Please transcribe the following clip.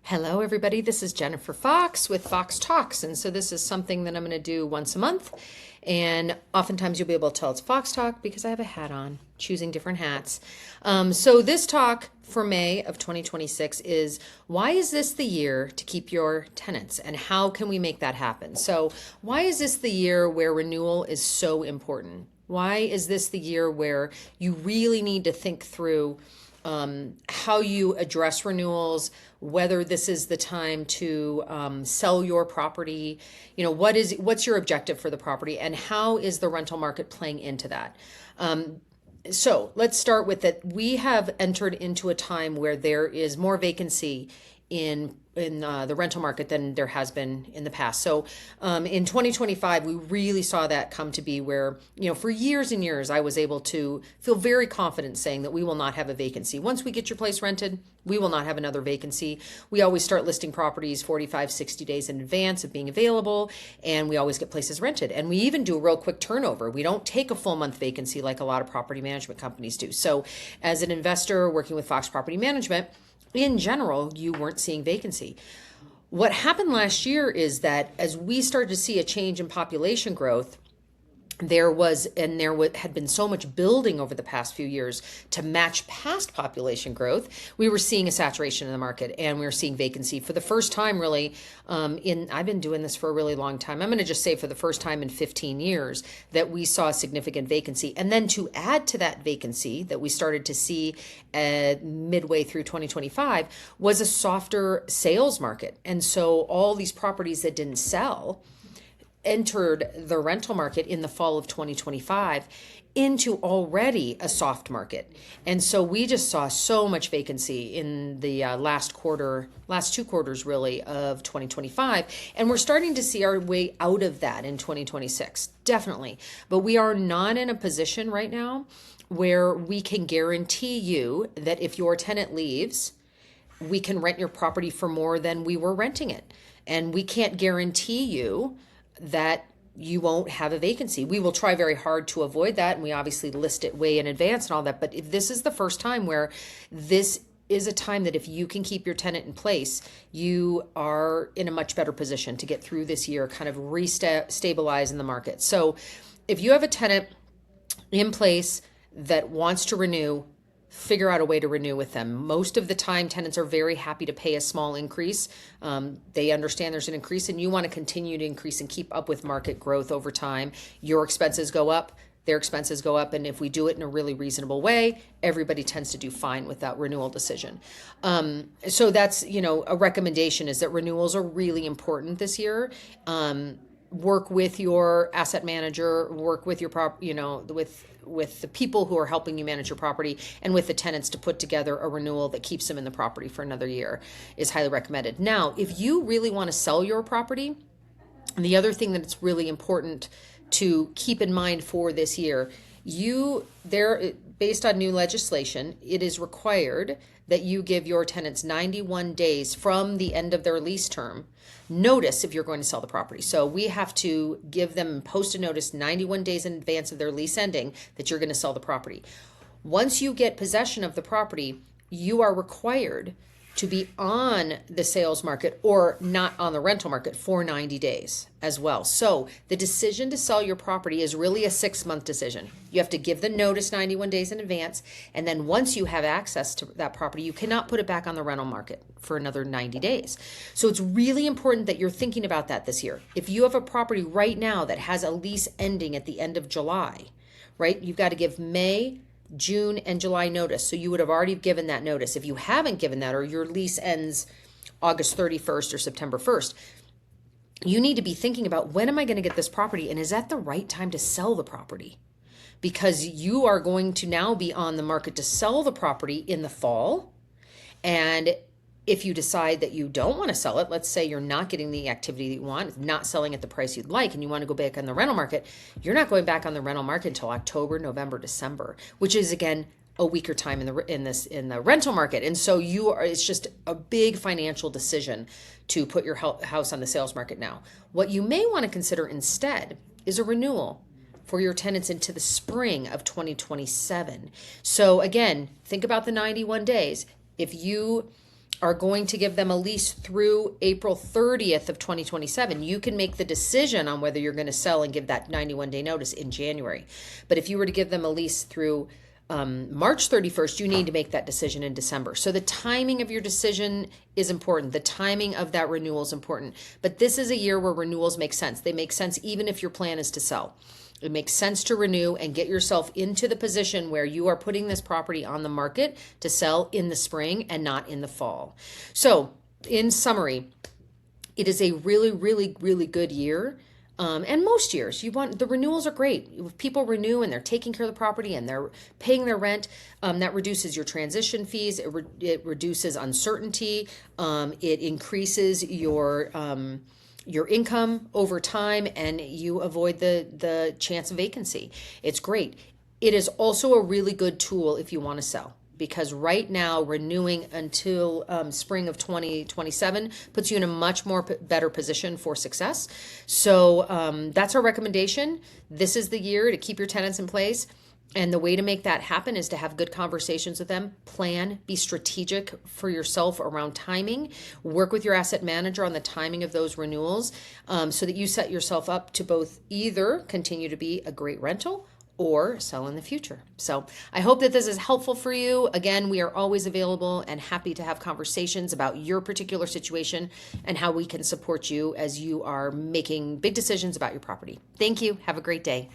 Hello, everybody. This is Jennifer Fox with Fox Talks. And so this is something that I'm going to do once a month. And oftentimes you'll be able to tell it's Fox Talk because I have a hat on, choosing different hats. So this talk for May of 2026 is why is this the year to keep your tenants and how can we make that happen? So why is this the year where renewal is so important? Why is this the year where you really need to think through how you address renewals, whether this is the time to sell your property, what's your objective for the property, and how is the rental market playing into that? So let's start with that. We have entered into a time where there is more vacancy in the rental market than there has been in the past. So in 2025, we really saw that come to be where, for years and years, I was able to feel very confident saying that we will not have a vacancy. Once we get your place rented, we will not have another vacancy. We always start listing properties 45, 60 days in advance of being available, and we always get places rented. And we even do a real quick turnover. We don't take a full month vacancy like a lot of property management companies do. So as an investor working with Fox Property Management, in general, you weren't seeing vacancy. What happened last year is that as we started to see a change in population growth, there had been so much building over the past few years to match past population growth. We were seeing a saturation in the market and we were seeing vacancy for the first time really I've been doing this for a really long time. I'm going to just say for the first time in 15 years that we saw a significant vacancy. And then to add to that vacancy that we started to see midway through 2025 was a softer sales market. And so all these properties that didn't sell entered the rental market in the fall of 2025 into already a soft market. And so we just saw so much vacancy in the last two quarters really of 2025. And we're starting to see our way out of that in 2026, definitely. But we are not in a position right now where we can guarantee you that if your tenant leaves, we can rent your property for more than we were renting it. And we can't guarantee you that you won't have a vacancy. We will try very hard to avoid that, and we obviously list it way in advance and all that. But if this is the first time where this is a time that if you can keep your tenant in place, you are in a much better position to get through this year, kind of restabilize in the market. So if you have a tenant in place that wants to renew, figure out a way to renew with them. Most of the time, tenants are very happy to pay a small increase. They understand there's an increase and you want to continue to increase and keep up with market growth over time. Your expenses go up, their expenses go up. And if we do it in a really reasonable way, everybody tends to do fine with that renewal decision. So that's, a recommendation is that renewals are really important this year. Work with your asset manager, work with your with the people who are helping you manage your property and with the tenants to put together a renewal that keeps them in the property for another year is highly recommended. Now, if you really want to sell your property, the other thing that's really important to keep in mind for this year, based on new legislation, it is required that you give your tenants 91 days from the end of their lease term notice if you're going to sell the property. So we have to give them post a notice 91 days in advance of their lease ending that you're going to sell the property. Once you get possession of the property, you are required to be on the sales market or not on the rental market for 90 days as well. So the decision to sell your property is really a 6-month decision. You have to give the notice 91 days in advance. And then once you have access to that property, you cannot put it back on the rental market for another 90 days. So it's really important that you're thinking about that this year. If you have a property right now that has a lease ending at the end of July, right? You've got to give May, June, and July notice. So you would have already given that notice. If you haven't given that or your lease ends August 31st or September 1st, you need to be thinking about when am I going to get this property and is that the right time to sell the property? Because you are going to now be on the market to sell the property in the fall. And if you decide that you don't want to sell it, let's say you're not getting the activity that you want, not selling at the price you'd like, and you want to go back on the rental market, you're not going back on the rental market until October, November, December, which is again a weaker time in the rental market. And so it's just a big financial decision to put your house on the sales market now. What you may want to consider instead is a renewal for your tenants into the spring of 2027. So again, think about the 91 days. If you are going to give them a lease through April 30th of 2027. You can make the decision on whether you're going to sell and give that 91-day notice in January. But if you were to give them a lease through March 31st, you need to make that decision in December. So the timing of your decision is important. The timing of that renewal is important. But this is a year where renewals make sense. They make sense even if your plan is to sell. It makes sense to renew and get yourself into the position where you are putting this property on the market to sell in the spring and not in the fall. So, in summary, it is a really, really, really good year. And most years, the renewals are great. If people renew and they're taking care of the property and they're paying their rent, that reduces your transition fees. It reduces uncertainty. It increases your income over time, and you avoid the chance of vacancy. It's great. It is also a really good tool if you want to sell, because right now renewing until spring of 2027 puts you in a much more better position for success. So that's our recommendation. This is the year to keep your tenants in place. And the way to make that happen is to have good conversations with them, plan, be strategic for yourself around timing, work with your asset manager on the timing of those renewals, so that you set yourself up to both either continue to be a great rental or sell in the future. So I hope that this is helpful for you. Again, we are always available and happy to have conversations about your particular situation and how we can support you as you are making big decisions about your property. Thank you. Have a great day.